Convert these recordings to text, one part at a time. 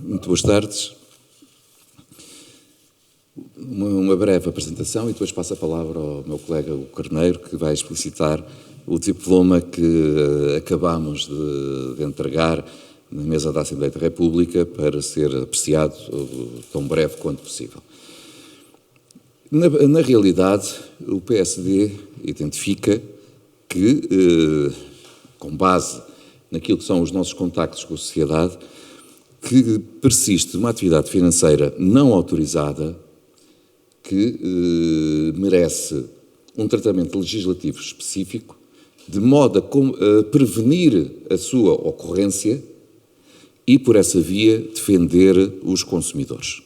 Muito boas tardes. Uma breve apresentação e depois passo a palavra ao meu colega, o Carneiro, que vai explicitar o diploma que acabamos de entregar na mesa da Assembleia da República para ser apreciado tão breve quanto possível. Na realidade, o PSD identifica que, com base naquilo que são os nossos contactos com a sociedade, que persiste uma atividade financeira não autorizada que merece um tratamento legislativo específico, de modo a prevenir a sua ocorrência e, por essa via, defender os consumidores.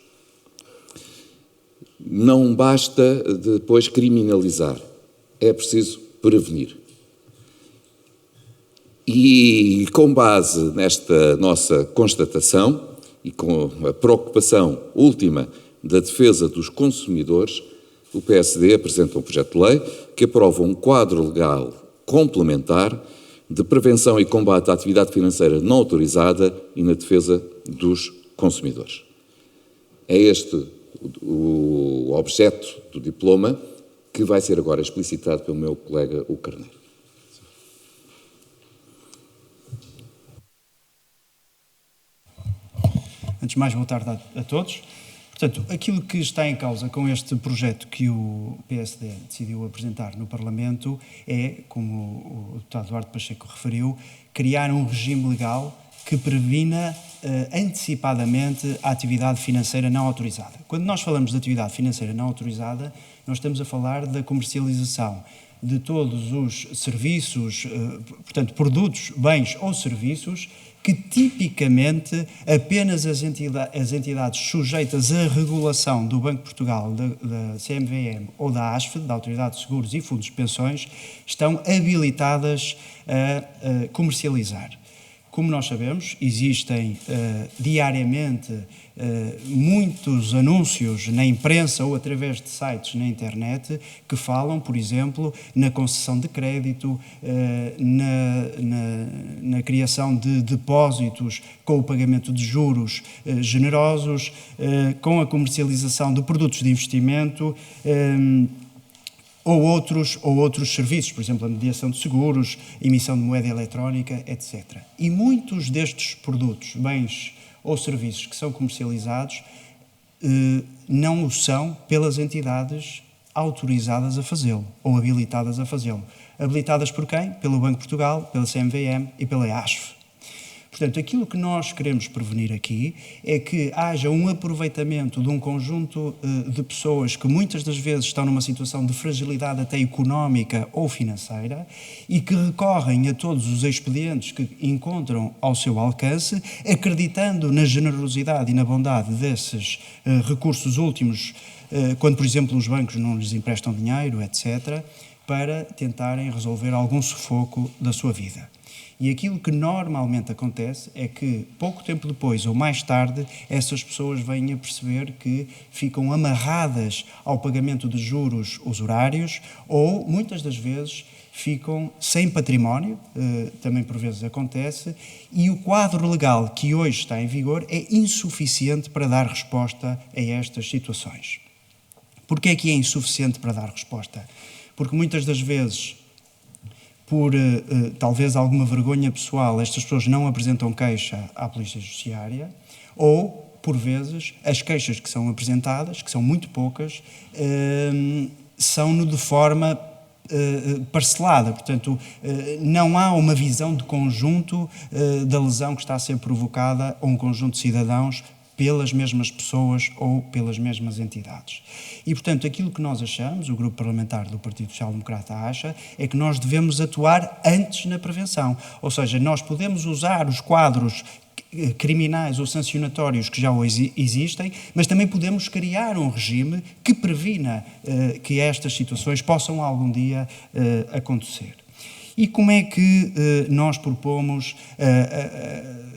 Não basta depois criminalizar, é preciso prevenir. E com base nesta nossa constatação e com a preocupação última da defesa dos consumidores, o PSD apresenta um projeto de lei que aprova um quadro legal complementar de prevenção e combate à atividade financeira não autorizada e na defesa dos consumidores. É este o objeto do diploma que vai ser agora explicitado pelo meu colega, o Carneiro. Antes de mais, boa tarde a todos. Portanto, aquilo que está em causa com este projeto que o PSD decidiu apresentar no Parlamento é, como o deputado Eduardo Pacheco referiu, criar um regime legal que previna antecipadamente a atividade financeira não autorizada. Quando nós falamos de atividade financeira não autorizada, nós estamos a falar da comercialização de todos os serviços, portanto, produtos, bens ou serviços que tipicamente apenas as entidades sujeitas à regulação do Banco de Portugal, da CMVM ou da ASF, da Autoridade de Seguros e Fundos de Pensões, estão habilitadas a comercializar. Como nós sabemos, existem diariamente muitos anúncios na imprensa ou através de sites na internet que falam, por exemplo, na concessão de crédito, na criação de depósitos com o pagamento de juros generosos, com a comercialização de produtos de investimento, ou outros serviços, por exemplo, a mediação de seguros, emissão de moeda eletrónica, etc. E muitos destes produtos, bens ou serviços que são comercializados não o são pelas entidades autorizadas a fazê-lo ou habilitadas a fazê-lo. Habilitadas por quem? Pelo Banco de Portugal, pela CMVM e pela ASF. Portanto, aquilo que nós queremos prevenir aqui é que haja um aproveitamento de um conjunto de pessoas que muitas das vezes estão numa situação de fragilidade até económica ou financeira e que recorrem a todos os expedientes que encontram ao seu alcance, acreditando na generosidade e na bondade desses recursos últimos, quando, por exemplo, os bancos não lhes emprestam dinheiro, etc., para tentarem resolver algum sufoco da sua vida. E aquilo que normalmente acontece é que, pouco tempo depois ou mais tarde, essas pessoas vêm a perceber que ficam amarradas ao pagamento de juros usurários ou, muitas das vezes, ficam sem património, também por vezes acontece, e o quadro legal que hoje está em vigor é insuficiente para dar resposta a estas situações. Porquê é que é insuficiente para dar resposta? Porque muitas das vezes, por talvez alguma vergonha pessoal, estas pessoas não apresentam queixa à Polícia Judiciária, ou, por vezes, as queixas que são apresentadas, que são muito poucas, são de forma parcelada. Portanto, não há uma visão de conjunto da lesão que está a ser provocada a um conjunto de cidadãos pelas mesmas pessoas ou pelas mesmas entidades. E, portanto, aquilo que nós achamos, o Grupo Parlamentar do Partido Social Democrata acha, é que nós devemos atuar antes na prevenção. Ou seja, nós podemos usar os quadros criminais ou sancionatórios que já hoje existem, mas também podemos criar um regime que previna que estas situações possam algum dia acontecer. E como é que nós propomos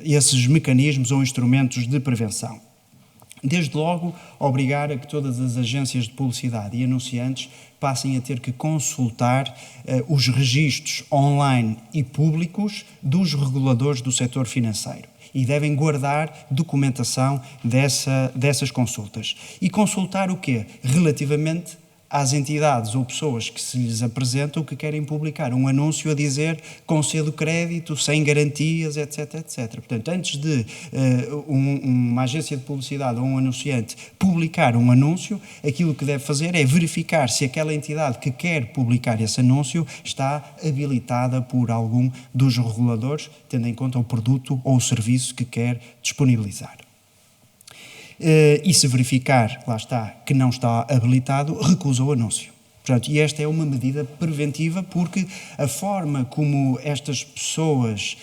esses mecanismos ou instrumentos de prevenção? Desde logo, obrigar a que todas as agências de publicidade e anunciantes passem a ter que consultar os registros online e públicos dos reguladores do setor financeiro. e devem guardar documentação dessas consultas. E consultar o quê? Relativamente às entidades ou pessoas que se lhes apresentam que querem publicar um anúncio a dizer concedo crédito, sem garantias, etc, etc. Portanto, antes de uma agência de publicidade ou um anunciante publicar um anúncio, aquilo que deve fazer é verificar se aquela entidade que quer publicar esse anúncio está habilitada por algum dos reguladores, tendo em conta o produto ou o serviço que quer disponibilizar. E se verificar, lá está, que não está habilitado, recusa o anúncio. Portanto, e esta é uma medida preventiva porque a forma como estas pessoas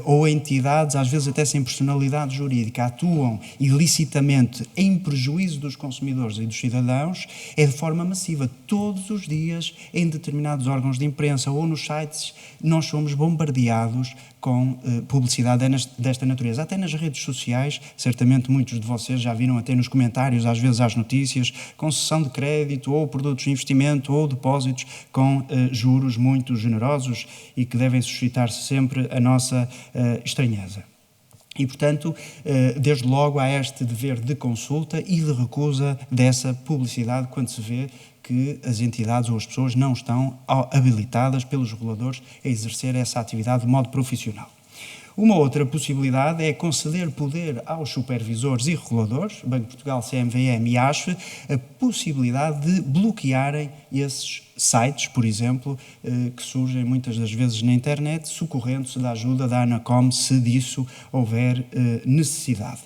ou entidades, às vezes até sem personalidade jurídica, atuam ilicitamente em prejuízo dos consumidores e dos cidadãos é de forma massiva. Todos os dias, em determinados órgãos de imprensa ou nos sites, nós somos bombardeados com publicidade desta natureza. Até nas redes sociais, certamente muitos de vocês já viram até nos comentários, às vezes às notícias, concessão de crédito ou produtos de investimento ou depósitos com juros muito generosos e que devem suscitar sempre a nossa estranheza. E, portanto, desde logo há este dever de consulta e de recusa dessa publicidade quando se vê que as entidades ou as pessoas não estão habilitadas pelos reguladores a exercer essa atividade de modo profissional. Uma outra possibilidade é conceder poder aos supervisores e reguladores, Banco de Portugal, CMVM e ASF, a possibilidade de bloquearem esses sites, por exemplo, que surgem muitas das vezes na internet, socorrendo-se da ajuda da ANACOM, se disso houver necessidade.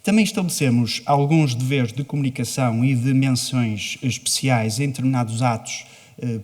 Também estabelecemos alguns deveres de comunicação e de menções especiais em determinados atos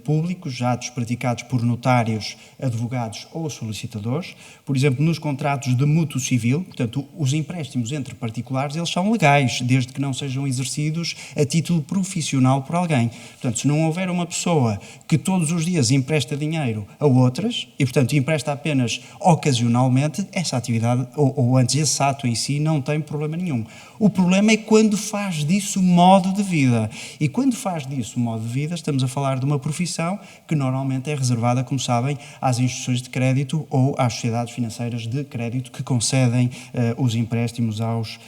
públicos, atos praticados por notários, advogados ou solicitadores. Por exemplo, nos contratos de mútuo civil, portanto, os empréstimos entre particulares, eles são legais, desde que não sejam exercidos a título profissional por alguém. Portanto, se não houver uma pessoa que todos os dias empresta dinheiro a outras, e, portanto, empresta apenas ocasionalmente, essa atividade, ou antes esse ato em si, não tem problema nenhum. O problema é quando faz disso modo de vida. E quando faz disso modo de vida, estamos a falar de uma profissão que normalmente é reservada, como sabem, às instituições de crédito ou às sociedades financeiras de crédito que concedem os empréstimos aos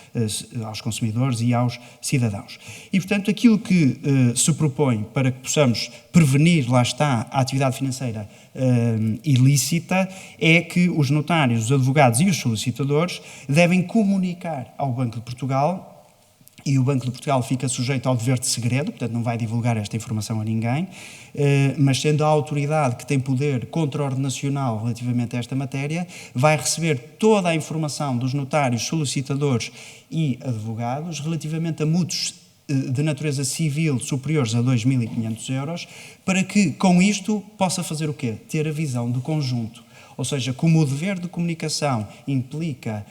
consumidores e aos cidadãos. E, portanto, aquilo que se propõe para que possamos prevenir, lá está, a atividade financeira ilícita, é que os notários, os advogados e os solicitadores devem comunicar ao Banco de Portugal, e o Banco de Portugal fica sujeito ao dever de segredo, portanto não vai divulgar esta informação a ninguém, mas sendo a autoridade que tem poder contraordenacional relativamente a esta matéria, vai receber toda a informação dos notários, solicitadores e advogados relativamente a mútuos de natureza civil superiores a 2.500 euros, para que, com isto, possa fazer o quê? Ter a visão do conjunto. Ou seja, como o dever de comunicação implica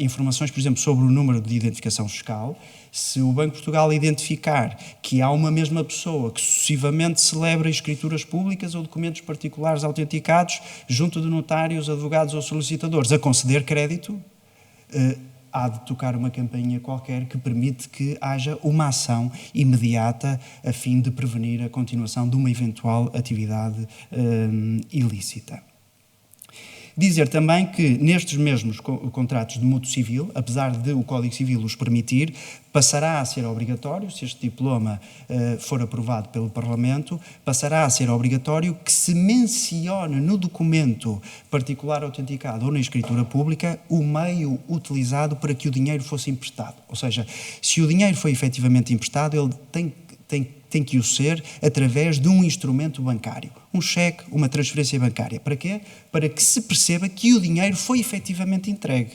informações, por exemplo, sobre o número de identificação fiscal, se o Banco de Portugal identificar que há uma mesma pessoa que sucessivamente celebra escrituras públicas ou documentos particulares autenticados junto de notários, advogados ou solicitadores a conceder crédito, há de tocar uma campainha qualquer que permite que haja uma ação imediata a fim de prevenir a continuação de uma eventual atividade ilícita. Dizer também que nestes mesmos contratos de mútuo civil, apesar de o Código Civil os permitir, passará a ser obrigatório, se este diploma for aprovado pelo Parlamento, passará a ser obrigatório que se mencione no documento particular autenticado ou na escritura pública o meio utilizado para que o dinheiro fosse emprestado. Ou seja, se o dinheiro foi efetivamente emprestado, ele tem que o ser através de um instrumento bancário, um cheque, uma transferência bancária. Para quê? Para que se perceba que o dinheiro foi efetivamente entregue.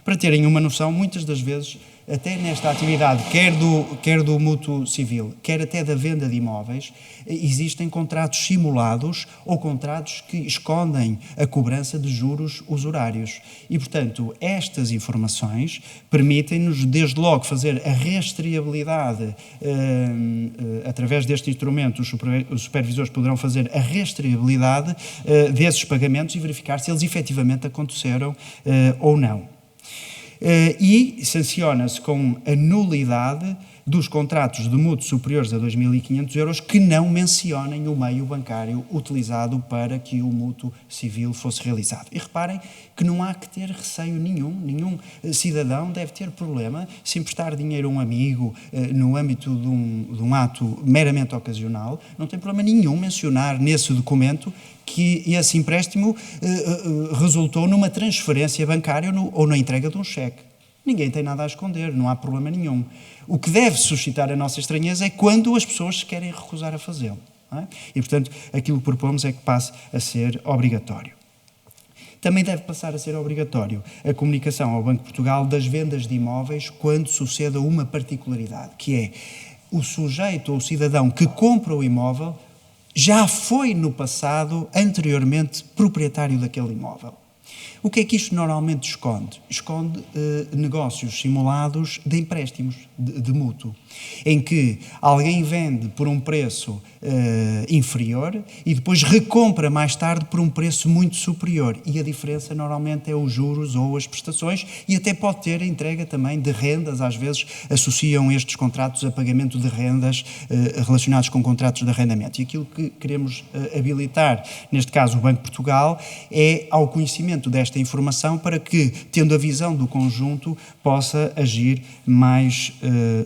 Para terem uma noção, muitas das vezes, até nesta atividade, quer do mútuo civil, quer até da venda de imóveis, existem contratos simulados ou contratos que escondem a cobrança de juros usurários. E, portanto, estas informações permitem-nos, desde logo, fazer a rastreabilidade, através deste instrumento, os supervisores poderão fazer a rastreabilidade desses pagamentos e verificar se eles efetivamente aconteceram ou não. E sanciona-se com a nulidade dos contratos de mútuo superiores a 2.500 euros que não mencionem o meio bancário utilizado para que o mútuo civil fosse realizado. E reparem que não há que ter receio nenhum cidadão deve ter problema se emprestar dinheiro a um amigo no âmbito de um ato meramente ocasional, não tem problema nenhum mencionar nesse documento que esse empréstimo resultou numa transferência bancária ou na entrega de um cheque. Ninguém tem nada a esconder, não há problema nenhum. O que deve suscitar a nossa estranheza é quando as pessoas se querem recusar a fazê-lo. Não é? E, portanto, aquilo que propomos é que passe a ser obrigatório. Também deve passar a ser obrigatório a comunicação ao Banco de Portugal das vendas de imóveis quando suceda uma particularidade, que é o sujeito ou o cidadão que compra o imóvel já foi no passado, anteriormente, proprietário daquele imóvel. O que é que isto normalmente esconde? Esconde negócios simulados de empréstimos, de mútuo, em que alguém vende por um preço inferior e depois recompra mais tarde por um preço muito superior. E a diferença normalmente é os juros ou as prestações e até pode ter a entrega também de rendas. Às vezes associam estes contratos a pagamento de rendas relacionados com contratos de arrendamento. E aquilo que queremos habilitar, neste caso o Banco de Portugal, é ao conhecimento desta informação para que, tendo a visão do conjunto, possa agir mais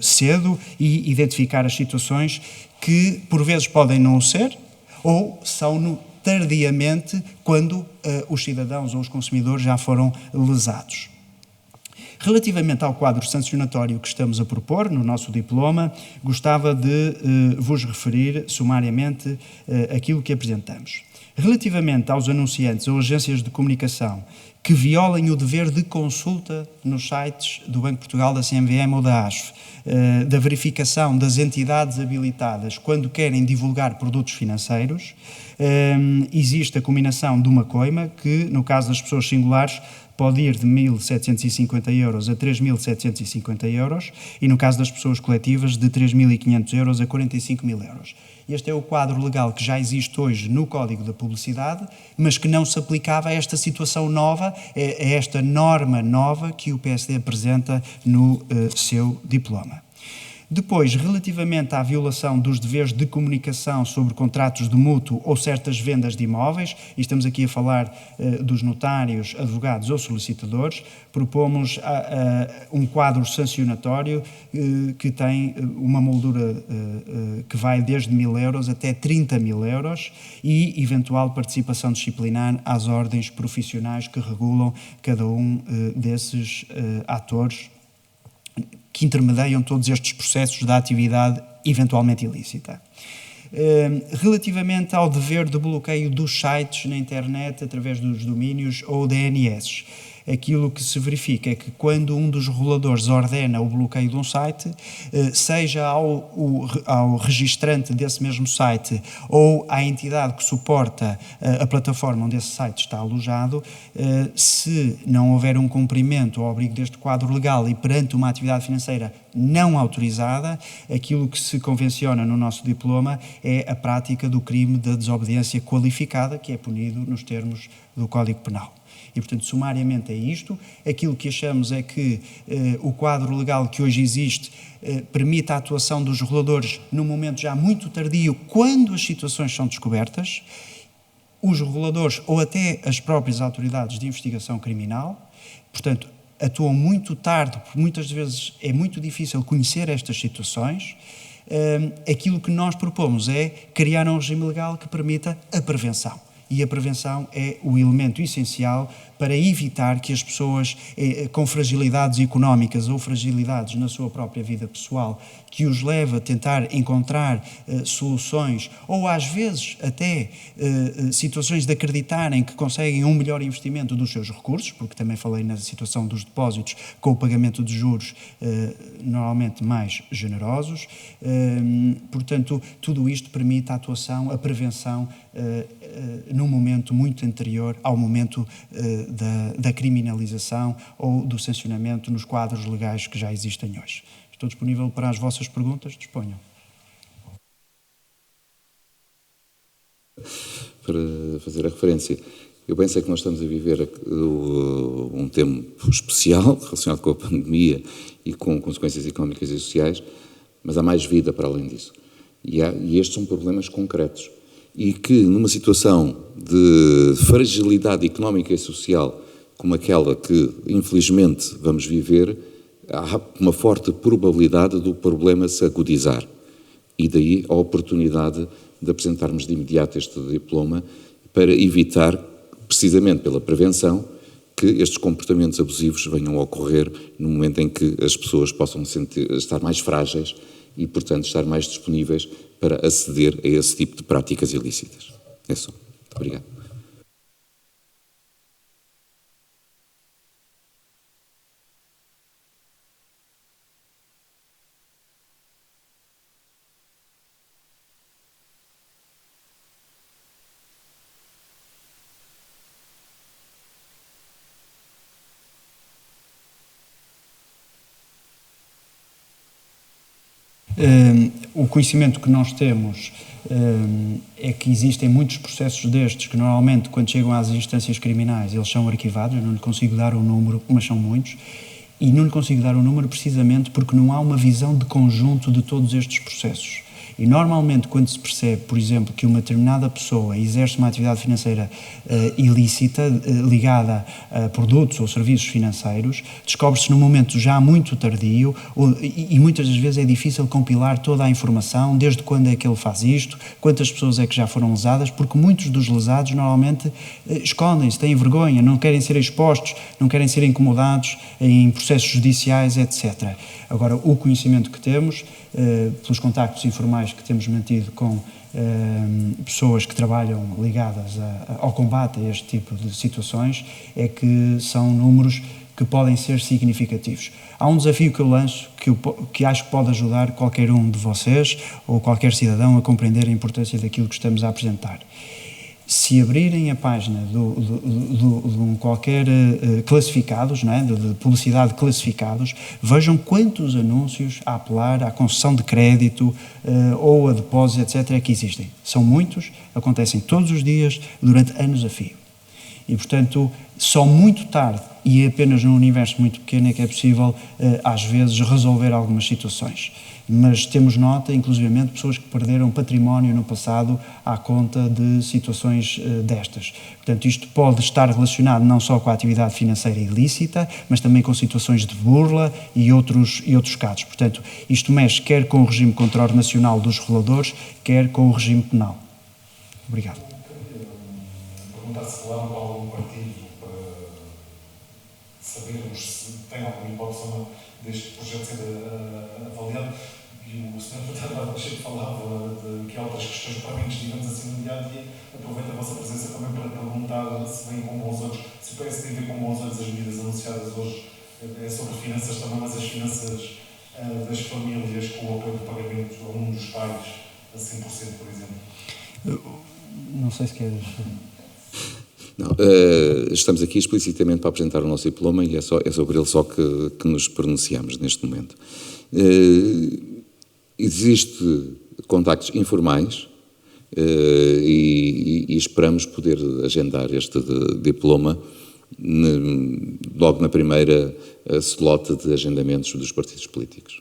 cedo e identificar as situações que, por vezes, podem não o ser ou são tardiamente quando os cidadãos ou os consumidores já foram lesados. Relativamente ao quadro sancionatório que estamos a propor no nosso diploma, gostava de vos referir sumariamente aquilo que apresentamos. Relativamente aos anunciantes ou agências de comunicação que violem o dever de consulta nos sites do Banco de Portugal, da CMVM ou da ASF, da verificação das entidades habilitadas quando querem divulgar produtos financeiros, existe a combinação de uma coima que, no caso das pessoas singulares, pode ir de 1.750 euros a 3.750 euros e, no caso das pessoas coletivas, de 3.500 euros a 45.000 euros. Este é o quadro legal que já existe hoje no Código da Publicidade, mas que não se aplicava a esta situação nova, a esta norma nova que o PSD apresenta no seu diploma. Depois, relativamente à violação dos deveres de comunicação sobre contratos de mútuo ou certas vendas de imóveis, e estamos aqui a falar dos notários, advogados ou solicitadores, propomos um quadro sancionatório que tem uma moldura que vai desde 1.000 euros até 30.000 euros e eventual participação disciplinar às ordens profissionais que regulam cada um desses atores que intermediam todos estes processos da atividade eventualmente ilícita. Relativamente ao dever de bloqueio dos sites na internet através dos domínios ou DNS, aquilo que se verifica é que quando um dos reguladores ordena o bloqueio de um site, seja ao registrante desse mesmo site ou à entidade que suporta a plataforma onde esse site está alojado, se não houver um cumprimento ao abrigo deste quadro legal e perante uma atividade financeira não autorizada, aquilo que se convenciona no nosso diploma é a prática do crime da desobediência qualificada, que é punido nos termos do Código Penal. E, portanto, sumariamente é isto. Aquilo que achamos é que o quadro legal que hoje existe permite a atuação dos reguladores num momento já muito tardio, quando as situações são descobertas, os reguladores ou até as próprias autoridades de investigação criminal, portanto, atuam muito tarde, porque muitas vezes é muito difícil conhecer estas situações. Aquilo que nós propomos é criar um regime legal que permita a prevenção. E a prevenção é o elemento essencial para evitar que as pessoas com fragilidades económicas ou fragilidades na sua própria vida pessoal, que os leva a tentar encontrar soluções ou às vezes até situações de acreditarem que conseguem um melhor investimento dos seus recursos, porque também falei na situação dos depósitos com o pagamento de juros normalmente mais generosos. Portanto, tudo isto permite a atuação, a prevenção num momento muito anterior ao momento da criminalização ou do sancionamento nos quadros legais que já existem hoje. Estou disponível para as vossas perguntas, disponham. Para fazer a referência, eu bem sei que nós estamos a viver um tempo especial relacionado com a pandemia e com consequências económicas e sociais, mas há mais vida para além disso. E estes são problemas concretos. E que, numa situação de fragilidade económica e social como aquela que, infelizmente, vamos viver, há uma forte probabilidade do problema se agudizar. E daí a oportunidade de apresentarmos de imediato este diploma para evitar, precisamente pela prevenção, que estes comportamentos abusivos venham a ocorrer no momento em que as pessoas possam estar mais frágeis e, portanto, estar mais disponíveis para aceder a esse tipo de práticas ilícitas. É só. Muito obrigado. O conhecimento que nós temos é que existem muitos processos destes que normalmente, quando chegam às instâncias criminais, eles são arquivados. Eu não lhe consigo dar o número, mas são muitos. E não lhe consigo dar o número precisamente porque não há uma visão de conjunto de todos estes processos. E normalmente, quando se percebe, por exemplo, que uma determinada pessoa exerce uma atividade financeira ilícita, ligada a produtos ou serviços financeiros, descobre-se num momento já muito tardio e muitas das vezes é difícil compilar toda a informação, desde quando é que ele faz isto, quantas pessoas é que já foram lesadas, porque muitos dos lesados normalmente escondem-se, têm vergonha, não querem ser expostos, não querem ser incomodados em processos judiciais, etc. Agora, o conhecimento que temos, pelos contactos informais que temos mantido com pessoas que trabalham ligadas ao combate a este tipo de situações, é que são números que podem ser significativos. Há um desafio que eu lanço, que acho que pode ajudar qualquer um de vocês ou qualquer cidadão a compreender a importância daquilo que estamos a apresentar. Se abrirem a página de qualquer classificados, não é? de publicidade de classificados, vejam quantos anúncios a apelar à concessão de crédito ou a depósitos, etc., que existem. São muitos, acontecem todos os dias, durante anos a fio. E, portanto, só muito tarde e apenas num universo muito pequeno é que é possível, às vezes, resolver algumas situações. Mas temos nota, inclusivamente, de pessoas que perderam património no passado à conta de situações destas. Portanto, isto pode estar relacionado não só com a atividade financeira ilícita, mas também com situações de burla e outros casos. Portanto, isto mexe quer com o regime controle nacional dos reguladores, quer com o regime penal. Obrigado. Perguntar se lá algum partido para sabermos se tem alguma hipótese ou não deste projeto ser avaliado. E o Sr. Deputado Chefe falava de que há outras questões prementes, digamos assim, no dia a dia. Aproveito a vossa presença também para perguntar se vem com bons olhos, se o PS tem a ver com bons olhos as medidas anunciadas hoje. É sobre finanças também, mas as finanças das famílias com o apoio do pagamento a um dos pais a 100%, por exemplo. Não sei se queres. Não, estamos aqui explicitamente para apresentar o nosso diploma e é sobre ele só que nos pronunciamos neste momento. Existe contactos informais e esperamos poder agendar este diploma logo na primeira slot de agendamentos dos partidos políticos.